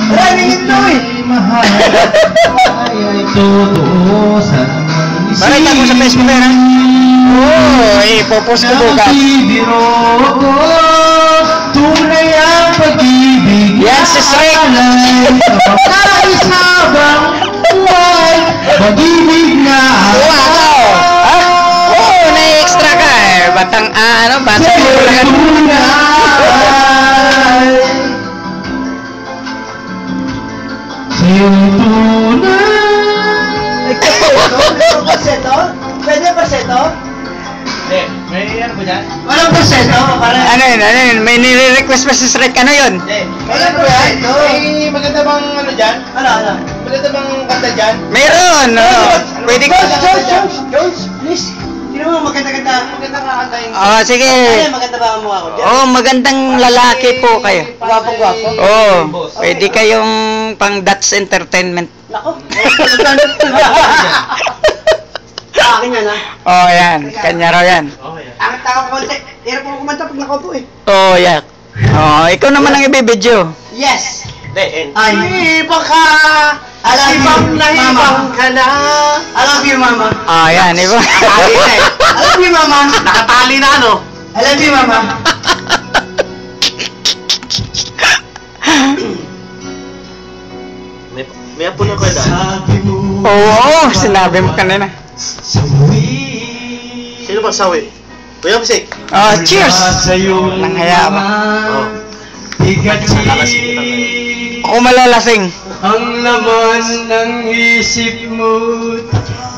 Maraming ito eh. Mahal ay totoo sa Balita ko sa Facebook na yan, ha? Ipopost ko bukas. Tunay ang pag-ibig. Yan si Shrek. Nais habang buhay, pag-ibig na Na-extra ka eh. Batang, bata mo lang. Sa'yo'y tunay. Perseto? Pwede perseto? Hindi, may ano ba dyan? Walang perseto? Ano yun? May nire-request pa si Shrek, ano yun? Hindi, walang perseto. May maganda bang ano dyan? Ano? Maganda bang kanta dyan? Mayroon, pwede ko. George, please. Sino mo maganda-ganda? Maganda kakanta yung... Sige. Ay, maganda ba ang mukha ko? Magandang lalaki po kayo. Gwapong-gwapo. Pwede kayong pang Dutch Entertainment. Nako. Akin yan, ha? Yan. Kanya raw yan. Ang tao ko konti. Hirap ko kumanta pag nakaupo eh. Yan. Ikaw naman ang ibibidyo. Yes. Hindi, Ay, baka hibang na hibang ka na. I love you, mama. Yan, iba. I love you, mama. nakatali na ano? I love you, mama. May apo na kayo dahil. Sinabi mo kanina. Sino ba sawi? Kuya Bisik. Cheers! Nang hayaan mo. Ako malalasing. Ang laman ng isip mo,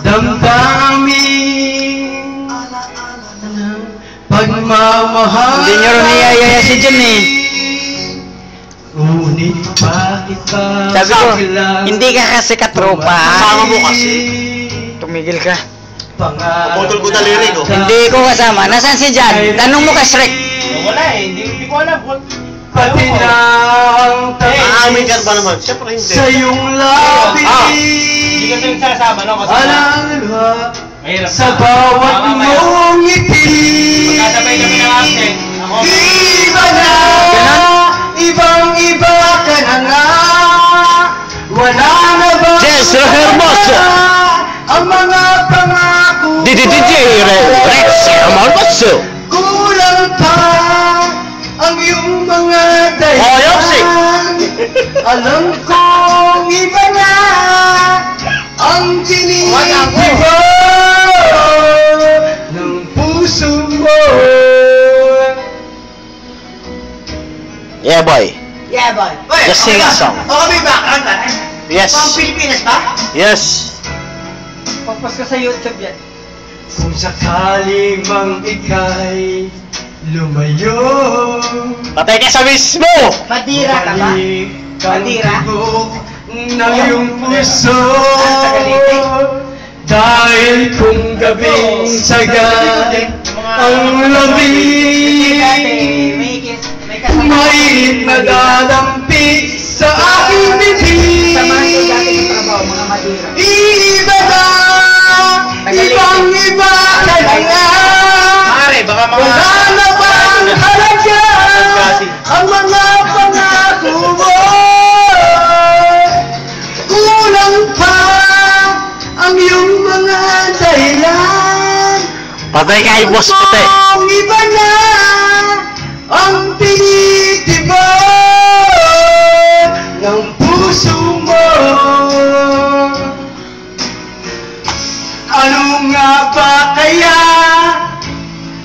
damdamin pagmamahal. Hindi nyo rin niyayaya si Jen eh. Ngunit bakit ba Sabi ko, hindi ka kasi katropa. Kasama mo kasi. Tumigil ka. Putol ko daliri ko. Hindi ko kasama. Nasaan si Jan? Tanong mo ka, Shrek. Wala eh, hindi ko alam. Pati na ang aamin ka ba naman? Siyempre hindi. Sa iyong labi. Hindi ka ito sasama, no? Alalwa sa bawat mong ngiti. Magkasabay kami ng accent. Iba na. Ibang-iba ka na nga. Wala na ba? Jess Hermoso. Ang mga pangako. DJ Rex Hermoso. Kulang pa ang iyong mga dahilan. Alam kong iba na ang tinitiba ng puso mo. Yeah, boy. Yeah, boy. Just sing a song. May background, ha? Yes. Pang Pilipinas ba? Yes. Pagpas ka sa YouTube yan. Kung sakaling mang ika'y lumayo, Patay ka sa mismo! Madira ka ba? Madira? ng iyong puso. Dahil kung gabing sagad ang lamig, mainit na dadampig sa aking bibig. Iba na, ibang-iba ka na nga. Wala na bang halaga ang mga pangako mo? Kulang pa ang iyong mga dahilan. Patay ka, boss puti. Kung iba na ang tinitiba ng puso mo. Ano nga ba kaya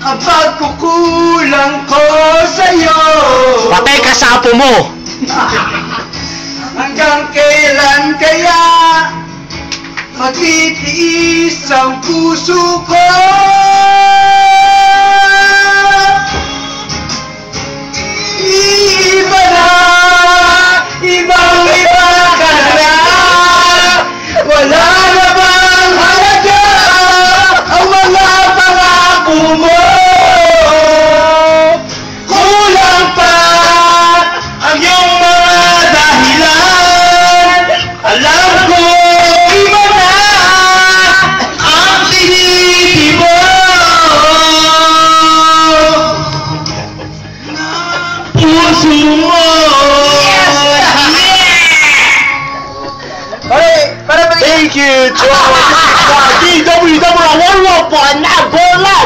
ang pagkukulang ko sa'yo? Patay ka sa apo mo! Hanggang kailan kaya magtitiis ang puso ko? Iba na, ibang-iba ka na. Wala na bang halaga ang mga pangako mo? Kulang pa ang iyong mga dahilan. Alam ko iba na ang tinitibo puso mo. Panchito! DWW po na bola!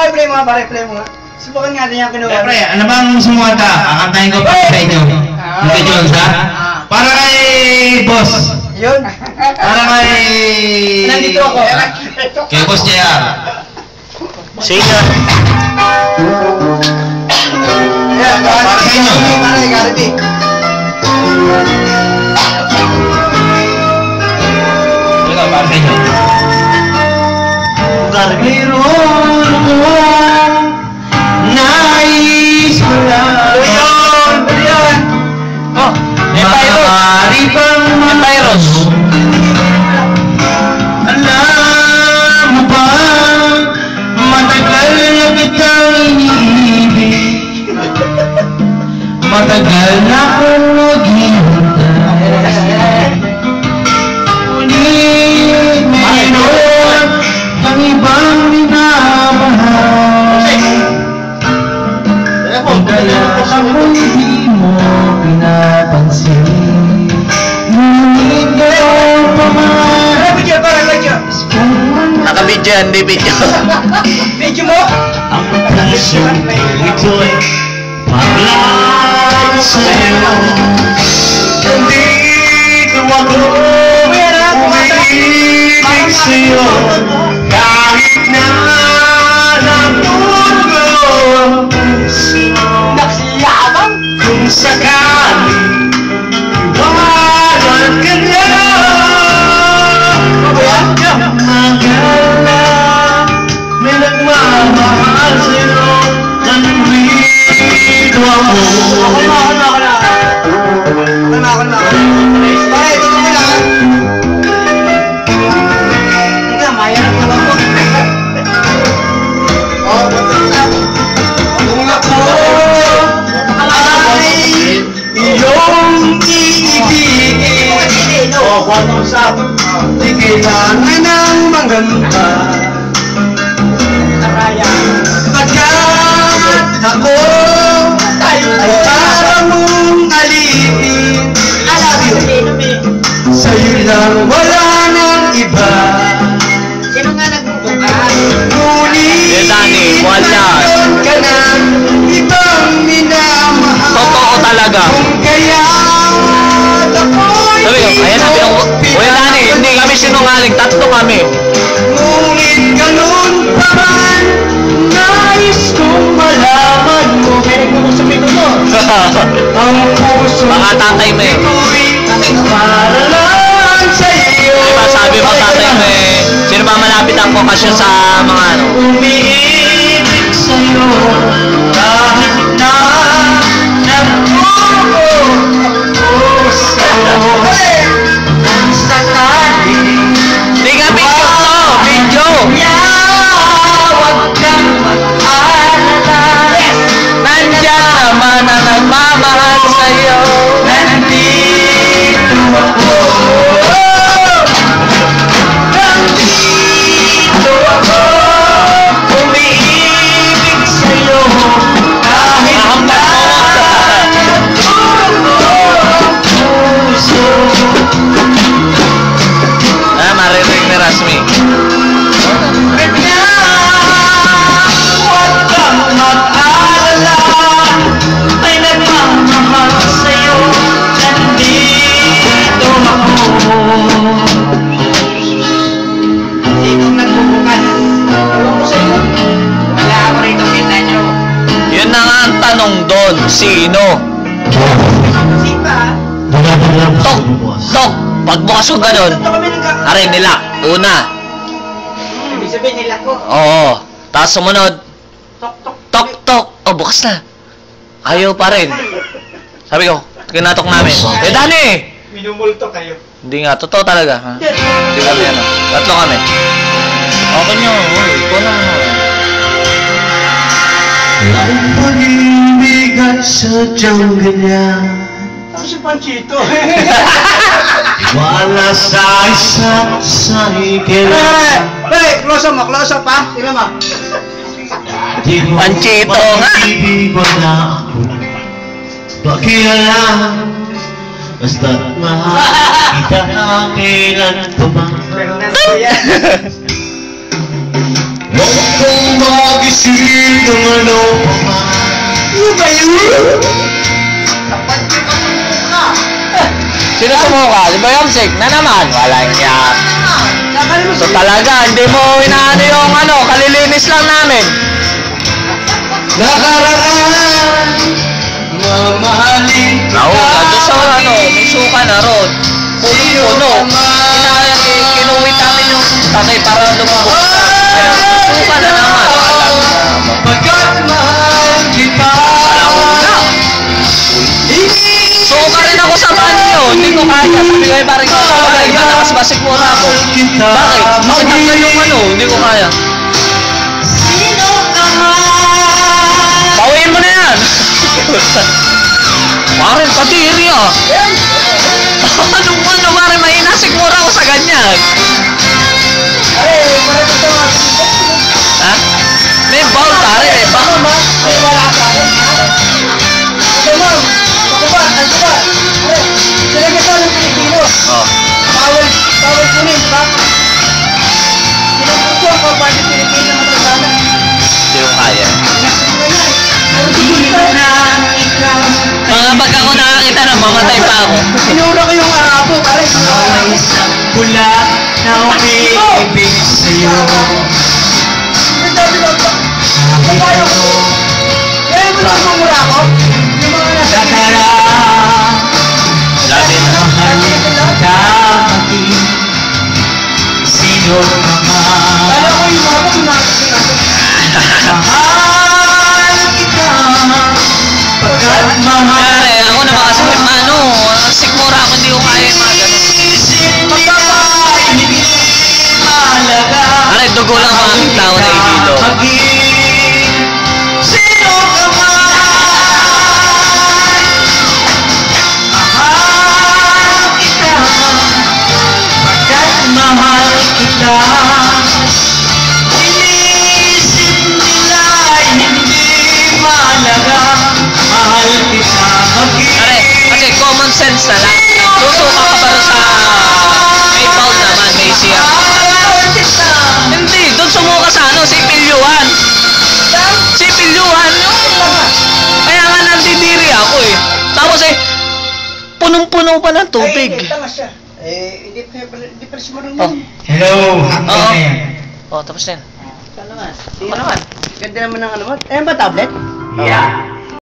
Play mo, pare, play mo. Subukan nga din yung kinuha. Siyempre, ano bang sumuwanta? Kakantahin ko pa sa inyo. Hindi Jones, ha? Para kay boss. Yun. Para kay... Nandito ako. Kay boss JR. Sino? Ayan, Para sa inyo. Para kay Garby. Ito, para sa inyo. Mayroon mo nais mo lang. Ano yun? Oh, Maaari bang Pyros. alam mo ba matagal na kitang iniibig, matagal na akong naghihintay, ngunit mayroon ang ibang minamahal. Madalas ako'y di mo pinapansin, ngunit gano'n pa man. Video, parang video. Nakabidyo yan, di video. Video mo? Ang puso ito'y paglaan sa'yo. Nandito ako umiibig sa'yo, kahit na namuno ang puso. Nagsiyabang. Kung sakaling iwanan ka na, huwag kang mag-alala. May nagmamahal sa'yo, nandito ako. Ako na. Pare, ito mo lang. Ika, mayroon ka ba po? Oh, Kung ako ay iyong iibigin, o kung usap, di kailangan ng maganda. Pagkat ako ay para mong alipin, sa'yo lang wala nang iba. Sino nga nagbubukas? Ngunit Dani, wala. mayroon ka ng ibang minamahal. Totoo talaga. Kung kaya ako'y Sabi ko, ayan na, Kuya Dani, hindi kami sinungaling. Tatlo kami. ngunit ganun pa man, nais kong malaman mo. Ang puso Baka tatay mo eh. ko'y para lang sa'yo. Diba sabi mo tatay mo eh. Sino ba malapit ang focus sa mga ano? Umiibig sa'yo kahit na nagtuko ang puso. Kung sakaling Hindi nga video to! Video! huwag kang mag-alala. Nandyan naman ang nagmamahal sa'yo. Nandito ako. Nandito ako. Umiibig sa'yo kahit na nagtuko ang puso. Ah, maririnig ni Rasmi. Huwag kang mag-alala, may nagmamahal sa'yo, nandito ako. Sinong nagbubukas? Ewan ko sa'yo. Wala ako rito, kita nyo. Yun na nga ang tanong doon. Sino? Sipa. Tok! Tok! Pagbukas ko ganun. Ito kami Aray nila. Una. Ibig sabihin nila ko. Oo. Tapos sumunod. Tok, tok. Tok! Tok! Oh, bukas na. Ayaw pa rin. Sabi ko, kinatok namin. Eh, Dani! Minumulto kayo. Hindi nga, totoo talaga. Ha? Hindi kami ano. Tatlo kami. Okay nyo. Uy, ikaw naman. Ang pag-ibig at sadyang ganyan, Ano si Panchito? wala sa isa't sa higit. Hey, close up mo, close up ha. Tingnan mo. Di mo Panchito nga. pag-ibig mo na ako pakialam. basta't mahal kita kailan pa man. Huwag kong mag-isip ng ano pa man. Ano ba yun? Sino sumuka? Di ba yung sick na naman? Walang yak. So talaga, hindi mo inaano yung ano, kalilinis lang namin. Nakaraan, mamahalin kita. Doon sa ano, may suka na ron. Puno-puno. Kinuwit namin yung takay para lumabok na. Ayun, suka na naman. Pagkat mahal kita. Suka rin ako sa banyo. Hindi ko kaya. Sabi ko ay parang ko kaya. Malakas basig mo na ako. Bakit? Bakit ang yung ano? Hindi ko kaya. Bawiin mo na yan. Marin, patiri ah. Ano, Marin, may inasigmura ako sa ganyan. Ha? May bowl, pare, may bowl. Oh. Bawal kunin, di ba? Pinagpuso ko, bakit Pilipino matasana? Hindi ko kaya. Mga pag ako nakakita na mamatay pa ako. Inura ko yung arapo, pare. May isang pula na umiibig sa'yo. Sabi ko, paano ko? Kaya mo lang mamura ko? Yung mga nasa Tatara, Labi na. mahal kita maging sino ka man. Kala ko yung mga pumakit Mahal kita, pagkat mahal. Pare, ako naman kasi ano, sigmura ako hindi ko kaya yung mga ganun. Hindi mahalaga. Pare, dugo lang ang mga tao na ililo. Maging sino ka man. Mahal kita, pagkat mahal kita. Inisip nila ay hindi mahalaga. Mahal kita maging. Pare, kasi common sense na lang. Susuka ka pa rin sa may bowl naman, may siya. Hindi, doon sumuka sa ano, si Pilyuan. Si Pilyuan, kaya nga nandidiri ako eh. Tapos eh, punong-puno pa ng tubig. Ay, tama siya. Hindi pa siya marunong. Oh. Hello, hanggang Oo. na yan. Oh, tapos na yan. Ano naman? Ano naman? Ganda naman ng ano mo. Ayan ba tablet? Yeah.